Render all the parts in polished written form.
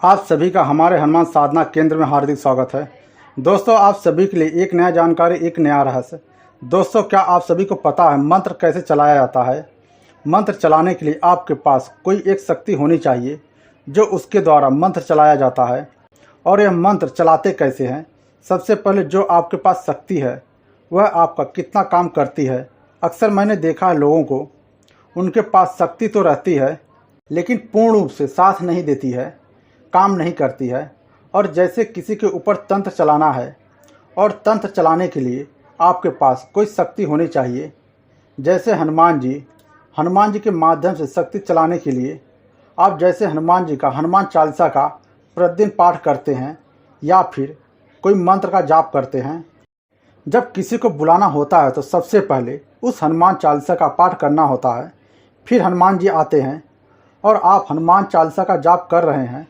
आप सभी का हमारे हनुमान साधना केंद्र में हार्दिक स्वागत है। दोस्तों, आप सभी के लिए एक नया जानकारी, एक नया रहस्य। दोस्तों, क्या आप सभी को पता है मंत्र कैसे चलाया जाता है? मंत्र चलाने के लिए आपके पास कोई एक शक्ति होनी चाहिए जो उसके द्वारा मंत्र चलाया जाता है। और यह मंत्र चलाते कैसे हैं? सबसे पहले जो आपके पास शक्ति है वह आपका कितना काम करती है। अक्सर मैंने देखा है लोगों को, उनके पास शक्ति तो रहती है लेकिन पूर्ण रूप से साथ नहीं देती है, काम नहीं करती है। और जैसे किसी के ऊपर तंत्र चलाना है और तंत्र चलाने के लिए आपके पास कोई शक्ति होनी चाहिए। जैसे हनुमान जी के माध्यम से शक्ति चलाने के लिए आप जैसे हनुमान जी का हनुमान चालीसा का प्रतिदिन पाठ करते हैं या फिर कोई मंत्र का जाप करते हैं। जब किसी को बुलाना होता है तो सबसे पहले उस हनुमान चालीसा का पाठ करना होता है। फिर हनुमान जी आते हैं और आप हनुमान चालीसा का जाप कर रहे हैं।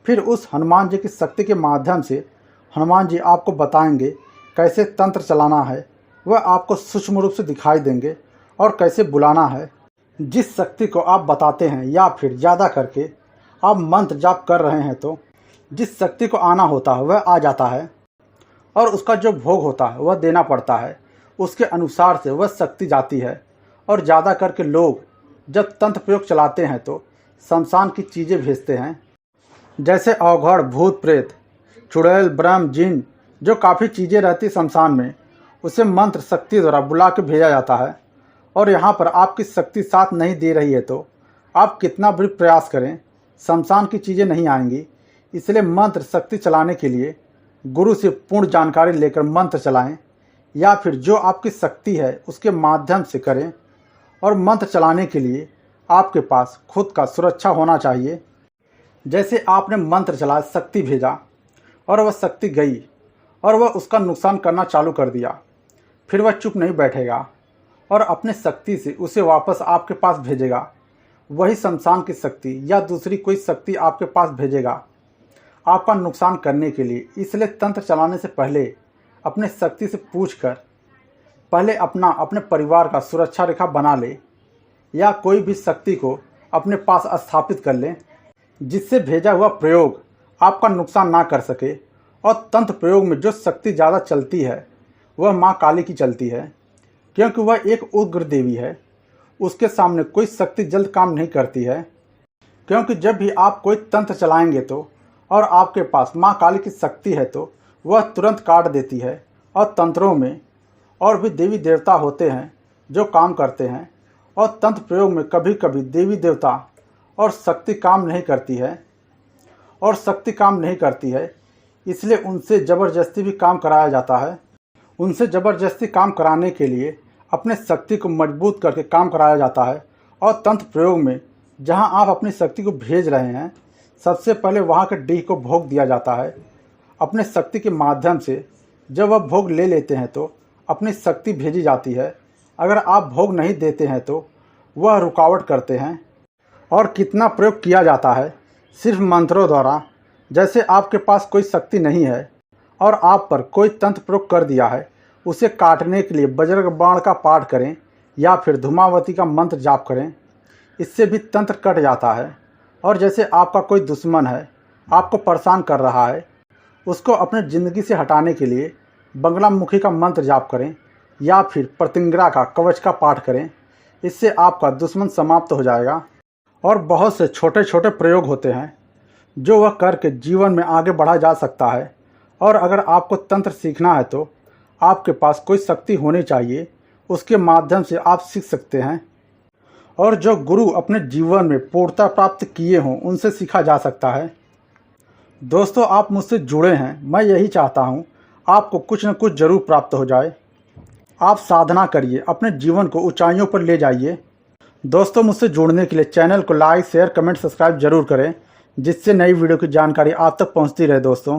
फिर उस हनुमान जी की शक्ति के माध्यम से हनुमान जी आपको बताएंगे कैसे तंत्र चलाना है। वह आपको सूक्ष्म रूप से दिखाई देंगे और कैसे बुलाना है। जिस शक्ति को आप बताते हैं या फिर ज़्यादा करके आप मंत्र जाप कर रहे हैं तो जिस शक्ति को आना होता है वह आ जाता है और उसका जो भोग होता है वह देना पड़ता है। उसके अनुसार से वह शक्ति जाती है। और ज़्यादा करके लोग जब तंत्र प्रयोग चलाते हैं तो शमशान की चीज़ें भेजते हैं, जैसे अवघड़, भूत प्रेत, चुड़ैल, ब्रह्म, जिन, जो काफ़ी चीज़ें रहती शमशान में, उसे मंत्र शक्ति द्वारा बुला के भेजा जाता है। और यहाँ पर आपकी शक्ति साथ नहीं दे रही है तो आप कितना भी प्रयास करें, शमशान की चीज़ें नहीं आएंगी। इसलिए मंत्र शक्ति चलाने के लिए गुरु से पूर्ण जानकारी लेकर मंत्र चलाएं या फिर जो आपकी शक्ति है उसके माध्यम से करें। और मंत्र चलाने के लिए आपके पास खुद का सुरक्षा होना चाहिए। जैसे आपने मंत्र चलाया, शक्ति भेजा और वह शक्ति गई और वह उसका नुकसान करना चालू कर दिया, फिर वह चुप नहीं बैठेगा और अपने शक्ति से उसे वापस आपके पास भेजेगा। वही शमशान की शक्ति या दूसरी कोई शक्ति आपके पास भेजेगा आपका नुकसान करने के लिए। इसलिए तंत्र चलाने से पहले अपने शक्ति से पूछकर पहले अपने परिवार का सुरक्षा रेखा बना ले या कोई भी शक्ति को अपने पास स्थापित कर ले जिससे भेजा हुआ प्रयोग आपका नुकसान ना कर सके। और तंत्र प्रयोग में जो शक्ति ज़्यादा चलती है वह माँ काली की चलती है, क्योंकि वह एक उग्र देवी है। उसके सामने कोई शक्ति जल्द काम नहीं करती है, क्योंकि जब भी आप कोई तंत्र चलाएंगे तो और आपके पास माँ काली की शक्ति है तो वह तुरंत काट देती है। और तंत्रों में और भी देवी देवता होते हैं जो काम करते हैं, और तंत्र प्रयोग में कभी कभी देवी देवता और शक्ति काम नहीं करती है इसलिए उनसे ज़बरदस्ती भी काम कराया जाता है। उनसे ज़बरदस्ती काम कराने के लिए अपने शक्ति को मजबूत करके काम कराया जाता है। और तंत्र प्रयोग में जहां आप अपनी शक्ति को भेज रहे हैं, सबसे पहले वहां के डीह को भोग दिया जाता है। अपने शक्ति के माध्यम से जब वह भोग ले लेते हैं तो अपनी शक्ति भेजी जाती है। अगर आप भोग नहीं देते हैं तो वह रुकावट करते हैं। और कितना प्रयोग किया जाता है सिर्फ मंत्रों द्वारा। जैसे आपके पास कोई शक्ति नहीं है और आप पर कोई तंत्र प्रयोग कर दिया है, उसे काटने के लिए बजरंग बाण का पाठ करें या फिर धूमावती का मंत्र जाप करें। इससे भी तंत्र कट जाता है। और जैसे आपका कोई दुश्मन है, आपको परेशान कर रहा है, उसको अपने ज़िंदगी से हटाने के लिए बंगलामुखी का मंत्र जाप करें या फिर प्रतिंग्रा का कवच का पाठ करें। इससे आपका दुश्मन समाप्त हो जाएगा। और बहुत से छोटे छोटे प्रयोग होते हैं जो वह करके जीवन में आगे बढ़ा जा सकता है। और अगर आपको तंत्र सीखना है तो आपके पास कोई शक्ति होनी चाहिए, उसके माध्यम से आप सीख सकते हैं। और जो गुरु अपने जीवन में पूर्णता प्राप्त किए हों उनसे सीखा जा सकता है। दोस्तों, आप मुझसे जुड़े हैं, मैं यही चाहता हूँ आपको कुछ न कुछ जरूर प्राप्त हो जाए। आप साधना करिए, अपने जीवन को ऊंचाइयों पर ले जाइए। दोस्तों, मुझसे जुड़ने के लिए चैनल को लाइक, शेयर, कमेंट, सब्सक्राइब जरूर करें, जिससे नई वीडियो की जानकारी आप तक पहुंचती रहे। दोस्तों।